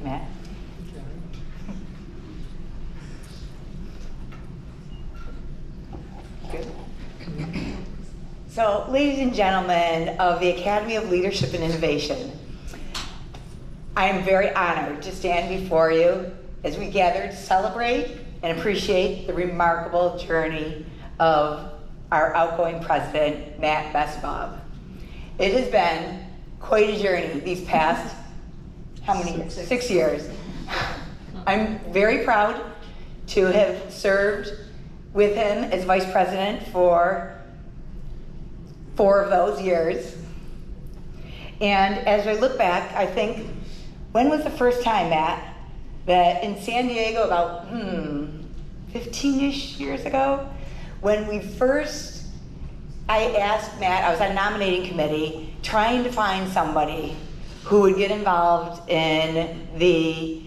Matt. Good. So, ladies and gentlemen of the Academy of Leadership and Innovation, I am very honored to stand before you as we gather to celebrate and appreciate the remarkable journey of our outgoing president, Matt Mesibov. It has been quite a journey these past, how many years? 6 years. I'm very proud to have served with him as vice president for 4 of those years. And as I look back, I think, when was the first time, Matt, that in San Diego about 15-ish years ago, when I asked Matt, I was on a nominating committee, trying to find somebody who would get involved in the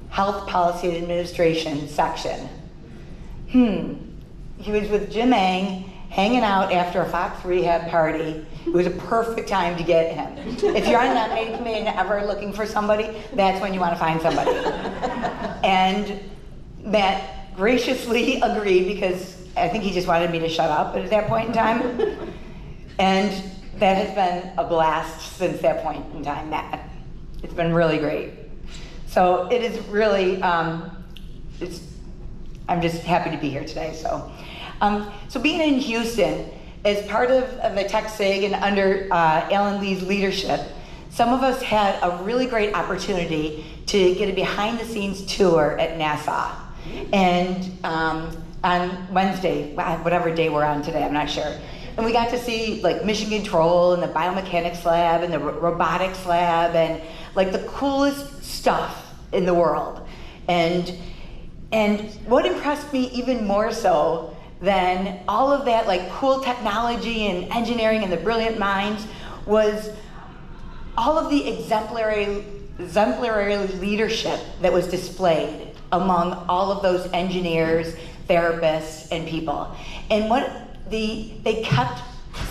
Health Policy and Administration section. He was with Jim Ang, hanging out after a Fox rehab party. It was a perfect time to get him. If you're on a nominating committee and ever looking for somebody, that's when you want to find somebody. And Matt graciously agreed, because I think he just wanted me to shut up at that point in time. And that has been a blast since that point in time, Matt. It's been really great. So it is really, I'm just happy to be here today. So being in Houston, as part of the Tech SIG and under Alan Lee's leadership, some of us had a really great opportunity to get a behind-the-scenes tour at NASA. And on Wednesday, whatever day we're on today, I'm not sure. And we got to see like mission control and the biomechanics lab and the robotics lab and like the coolest stuff in the world. And what impressed me even more so than all of that like cool technology and engineering and the brilliant minds was all of the exemplary leadership that was displayed among all of those engineers, therapists, and people. And what they kept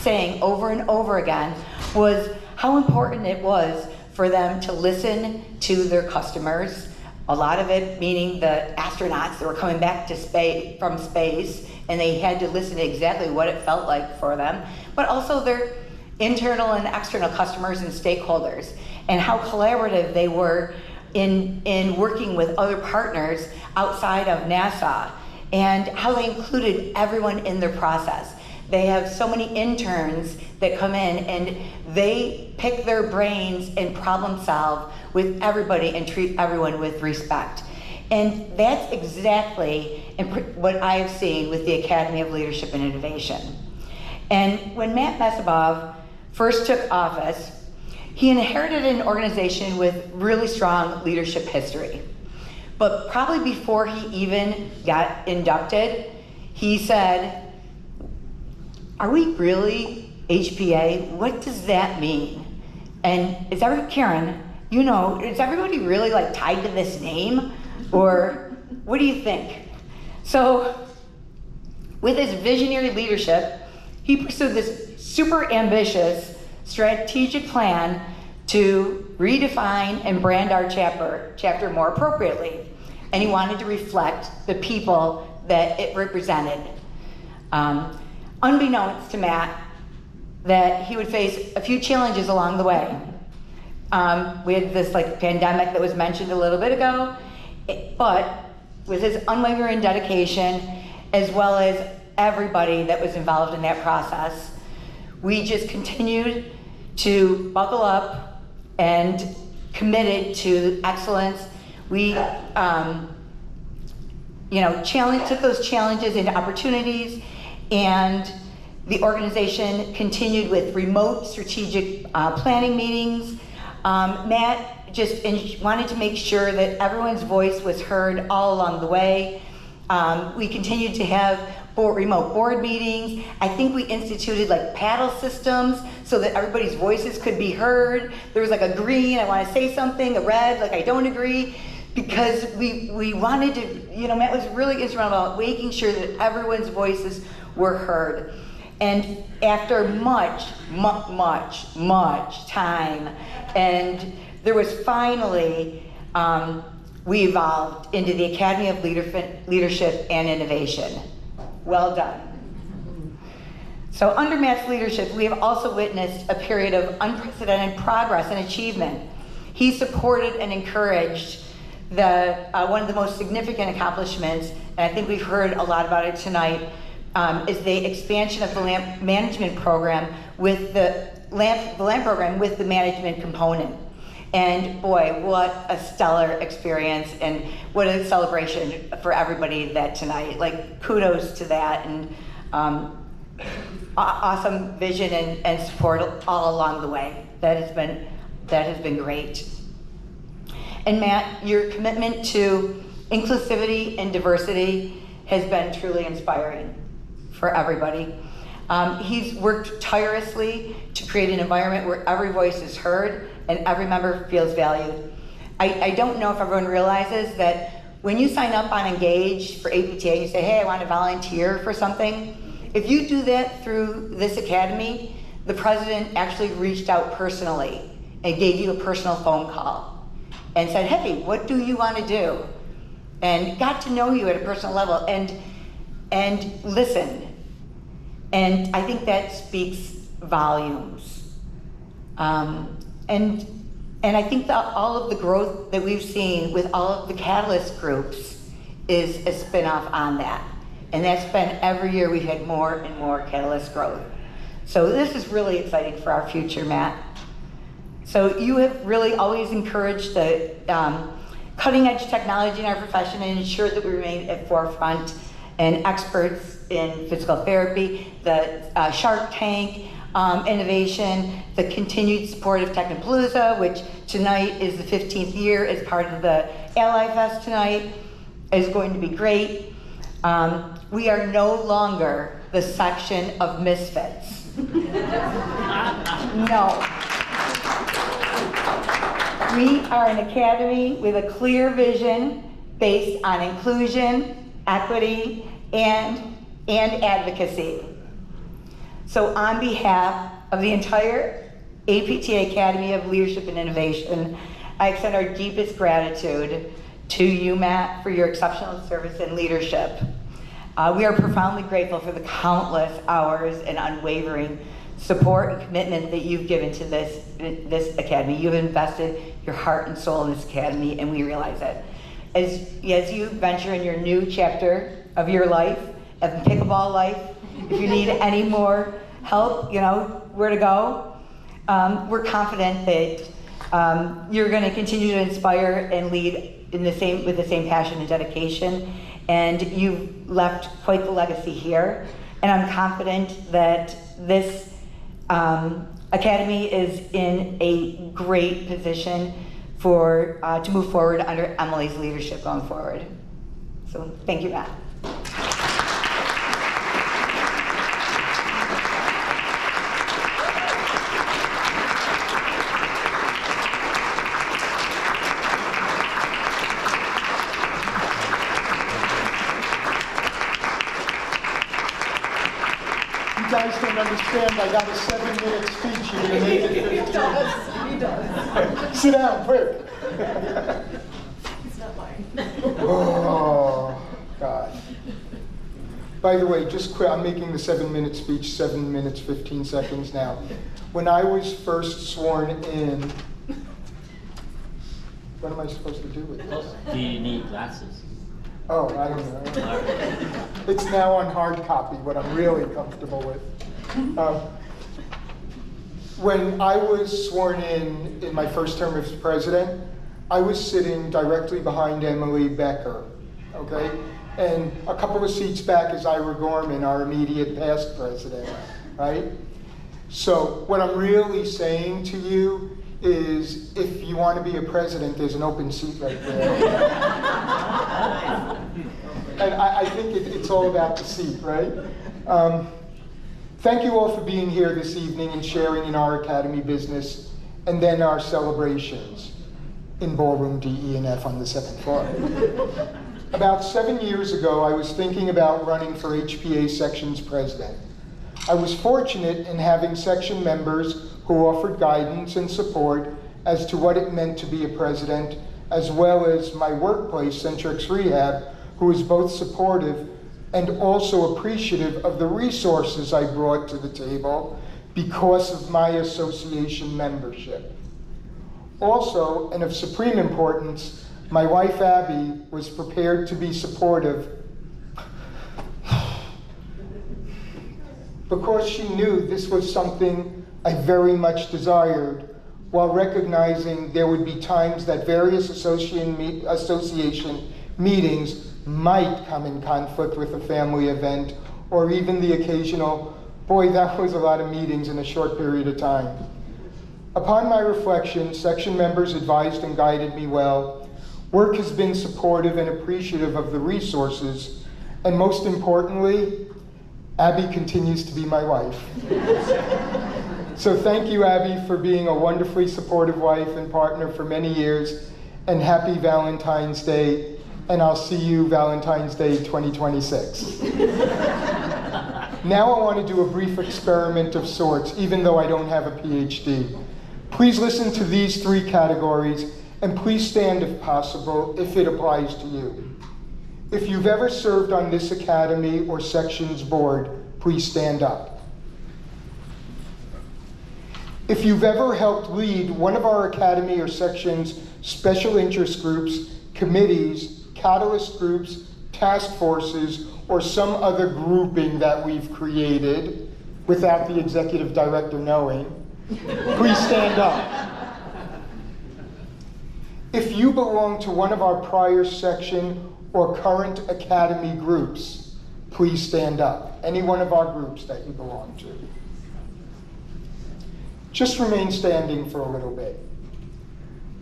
saying over and over again was how important it was for them to listen to their customers, a lot of it meaning the astronauts that were coming back to space, from space, and they had to listen to exactly what it felt like for them, but also their internal and external customers and stakeholders, and how collaborative they were in working with other partners outside of NASA, and how they included everyone in their process. They have so many interns that come in and they pick their brains and problem solve with everybody and treat everyone with respect. And that's exactly what I have seen with the Academy of Leadership and Innovation. And when Matt Mesibov first took office, he inherited an organization with really strong leadership history. But probably before he even got inducted, he said, "Are we really HPA? What does that mean? And Karen, you know, is everybody really like tied to this name? Or what do you think?" So with his visionary leadership, he pursued this super ambitious strategic plan to redefine and brand our chapter more appropriately. And he wanted to reflect the people that it represented. Unbeknownst to Matt, that he would face a few challenges along the way. We had this like pandemic that was mentioned a little bit ago, but with his unwavering dedication, as well as everybody that was involved in that process, we just continued to buckle up and committed to excellence. We took those challenges into opportunities, and the organization continued with remote strategic planning meetings. Matt just wanted to make sure that everyone's voice was heard all along the way. We continued to have remote board meetings. I think we instituted like paddle systems so that everybody's voices could be heard. There was like a green, I want to say something, a red, like I don't agree, because we wanted to, Matt was really instrumental about making sure that everyone's voices were heard. And after much time, and there was finally we evolved into the Academy of Leadership and Innovation. Well done. So under Matt's leadership, we have also witnessed a period of unprecedented progress and achievement. He supported and encouraged one of the most significant accomplishments, and I think we've heard a lot about it tonight, is the expansion of the LAMP management program with the LAMP program with the management component. And boy, what a stellar experience, and what a celebration for everybody that tonight. Like, kudos to that, and awesome vision and support all along the way. That has been great. And Matt, your commitment to inclusivity and diversity has been truly inspiring for everybody. He's worked tirelessly to create an environment where every voice is heard and every member feels valued. I don't know if everyone realizes that when you sign up on Engage for APTA and you say, hey, I want to volunteer for something, if you do that through this academy, the president actually reached out personally and gave you a personal phone call and said, hey, what do you want to do? And got to know you at a personal level and listen. And I think that speaks volumes. And I think that all of the growth that we've seen with all of the Catalyst groups is a spin-off on that. And that's been every year we've had more and more Catalyst growth. So this is really exciting for our future, Matt. So you have really always encouraged the cutting edge technology in our profession and ensured that we remain at forefront and experts in physical therapy, the Shark Tank innovation, the continued support of Technopalooza, which tonight is the 15th year as part of the Ally Fest tonight, is going to be great. We are no longer the section of misfits. No. We are an academy with a clear vision based on inclusion, equity, and advocacy. So on behalf of the entire APTA Academy of Leadership and Innovation, I extend our deepest gratitude to you, Matt, for your exceptional service and leadership. We are profoundly grateful for the countless hours and unwavering support and commitment that you've given to this academy. You've invested your heart and soul in this academy, and we realize it. As you venture in your new chapter of your life, of pickleball life, if you need any more help, you know where to go. We're confident that you're going to continue to inspire and lead with the same passion and dedication, and you've left quite the legacy here. And I'm confident that this academy is in a great position to move forward under Emily's leadership going forward. So thank you, Matt. You guys don't understand, I got a 7-minute speech, you're gonna make it 15. He does. Sit down, quick. It's not mine. Oh, God. By the way, just quick, I'm making the 7-minute speech 7 minutes, 15 seconds now. When I was first sworn in, what am I supposed to do with this? Do you need glasses? Oh, I don't know. It's now on hard copy, what I'm really comfortable with. When I was sworn in my first term as president, I was sitting directly behind Emily Becker, okay? And a couple of seats back is Ira Gorman, our immediate past president, right? So what I'm really saying to you is, if you want to be a president, there's an open seat right there. And I think it's all about the seat, right? Thank you all for being here this evening and sharing in our Academy business, and then our celebrations in Ballroom D, E, and F on the 7th floor. About 7 years ago, I was thinking about running for HPA Section's president. I was fortunate in having section members who offered guidance and support as to what it meant to be a president, as well as my workplace, Centrix Rehab, who is both supportive and also appreciative of the resources I brought to the table because of my association membership. Also, and of supreme importance, my wife Abby was prepared to be supportive because she knew this was something I very much desired, while recognizing there would be times that various association meetings might come in conflict with a family event, or even the occasional, boy, that was a lot of meetings in a short period of time. Upon my reflection, section members advised and guided me well. Work has been supportive and appreciative of the resources, and most importantly, Abby continues to be my wife. So thank you, Abby, for being a wonderfully supportive wife and partner for many years, and happy Valentine's Day, and I'll see you Valentine's Day 2026. Now I want to do a brief experiment of sorts, even though I don't have a PhD. Please listen to these 3 categories, and please stand if possible, if it applies to you. If you've ever served on this academy or section's board, please stand up. If you've ever helped lead one of our academy or section's special interest groups, committees, catalyst groups, task forces, or some other grouping that we've created without the executive director knowing, please stand up. If you belong to one of our prior section or current academy groups, please stand up. Any one of our groups that you belong to. Just remain standing for a little bit.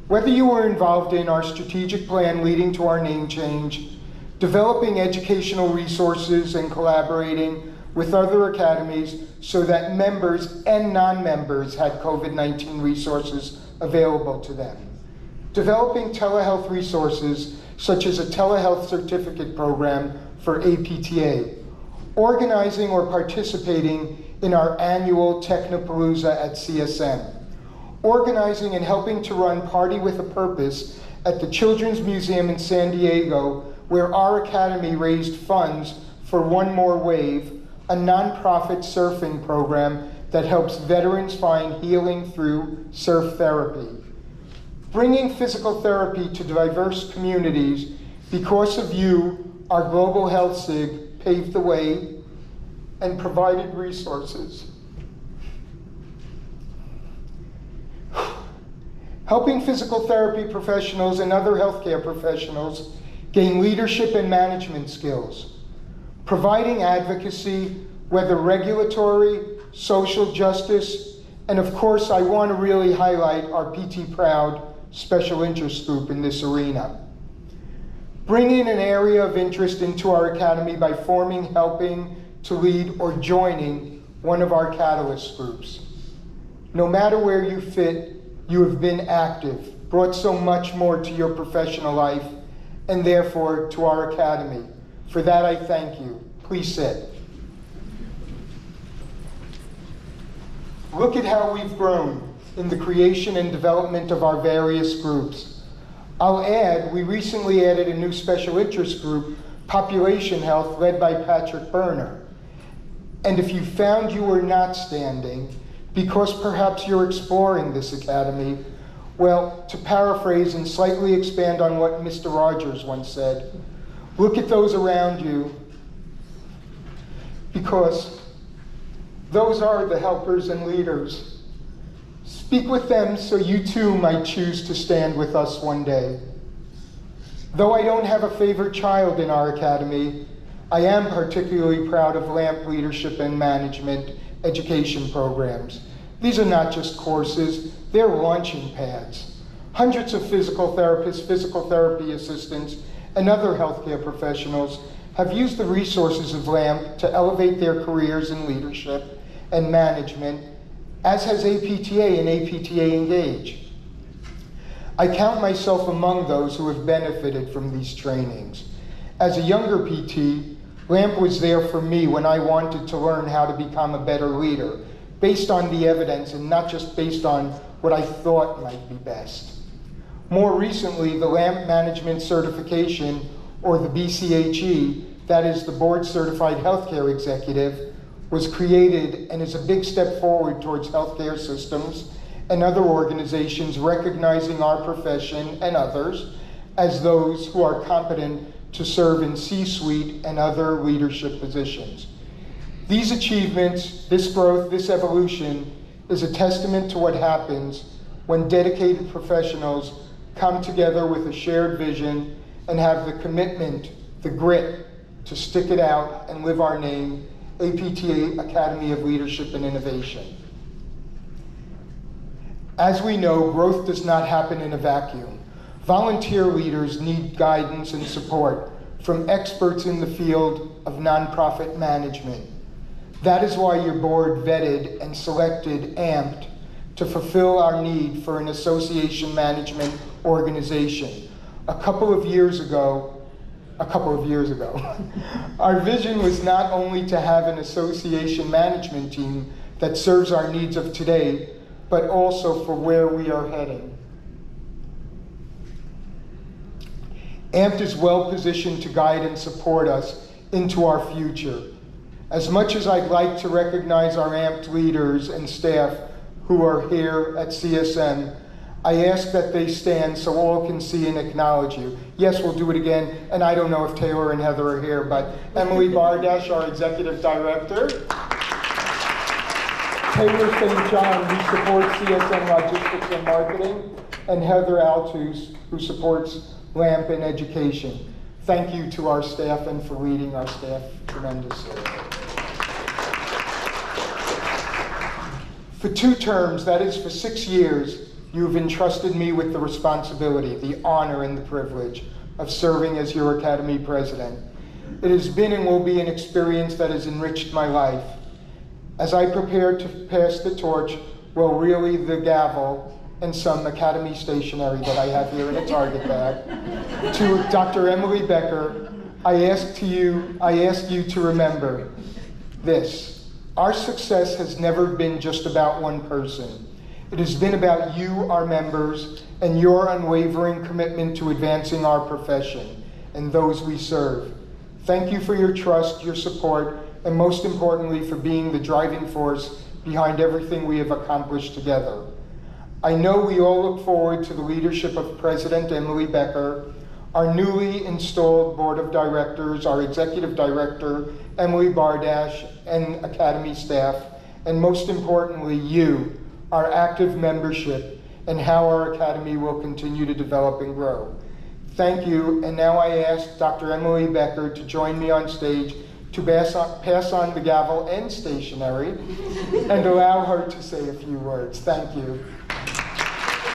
Whether you were involved in our strategic plan leading to our name change, developing educational resources and collaborating with other academies so that members and non-members had COVID-19 resources available to them, developing telehealth resources such as a telehealth certificate program for APTA, organizing or participating in our annual Technopalooza at CSM, organizing and helping to run Party with a Purpose at the Children's Museum in San Diego, where our academy raised funds for One More Wave, a nonprofit surfing program that helps veterans find healing through surf therapy. Bringing physical therapy to diverse communities because of you, our Global Health SIG paved the way and provided resources. Helping physical therapy professionals and other healthcare professionals gain leadership and management skills. Providing advocacy, whether regulatory, social justice, and of course I want to really highlight our PT Proud special interest group in this arena. Bringing an area of interest into our academy by forming, helping to lead, or joining one of our catalyst groups. No matter where you fit, you have been active, brought so much more to your professional life, and therefore to our academy. For that I thank you. Please sit. Look at how we've grown in the creation and development of our various groups. I'll add, we recently added a new special interest group, Population Health, led by Patrick Berner. And if you found you were not standing, because perhaps you're exploring this academy, well, to paraphrase and slightly expand on what Mr. Rogers once said, look at those around you, because those are the helpers and leaders. Speak with them so you too might choose to stand with us one day. Though I don't have a favorite child in our academy, I am particularly proud of LAMP leadership and management education programs. These are not just courses, they're launching pads. Hundreds of physical therapists, physical therapy assistants, and other healthcare professionals have used the resources of LAMP to elevate their careers in leadership and management, as has APTA and APTA Engage. I count myself among those who have benefited from these trainings. As a younger PT, LAMP was there for me when I wanted to learn how to become a better leader, based on the evidence and not just based on what I thought might be best. More recently, the LAMP Management Certification, or the BCHE, that is the Board Certified Healthcare Executive, was created and is a big step forward towards healthcare systems and other organizations recognizing our profession and others as those who are competent to serve in C-suite and other leadership positions. These achievements, this growth, this evolution is a testament to what happens when dedicated professionals come together with a shared vision and have the commitment, the grit to stick it out and live our name, APTA Academy of Leadership and Innovation. As we know, growth does not happen in a vacuum. Volunteer leaders need guidance and support from experts in the field of nonprofit management. That is why your board vetted and selected AMPT to fulfill our need for an association management organization. A couple of years ago, our vision was not only to have an association management team that serves our needs of today, but also for where we are heading. AMPT is well positioned to guide and support us into our future. As much as I'd like to recognize our AMPT leaders and staff who are here at CSM, I ask that they stand so all can see and acknowledge you. Yes, we'll do it again, and I don't know if Taylor and Heather are here, but Emily Bardash, our Executive Director, Taylor St. John, who supports CSM Logistics and Marketing, and Heather Altus, who supports LAMP and Education. Thank you to our staff and for leading our staff tremendously. For 2 terms, that is for 6 years, you have entrusted me with the responsibility, the honor, and the privilege of serving as your Academy President. It has been and will be an experience that has enriched my life. As I prepare to pass the torch, well, really the gavel, and some Academy stationery that I have here in a Target bag, to Dr. Emily Becker, I ask you to remember this. Our success has never been just about one person. It has been about you, our members, and your unwavering commitment to advancing our profession and those we serve. Thank you for your trust, your support, and most importantly, for being the driving force behind everything we have accomplished together. I know we all look forward to the leadership of President Emily Becker, our newly installed Board of Directors, our Executive Director, Emily Bardash, and Academy staff, and most importantly, you, our active membership, and how our Academy will continue to develop and grow. Thank you, and now I ask Dr. Emily Becker to join me on stage to pass on the gavel and stationery and allow her to say a few words. Thank you.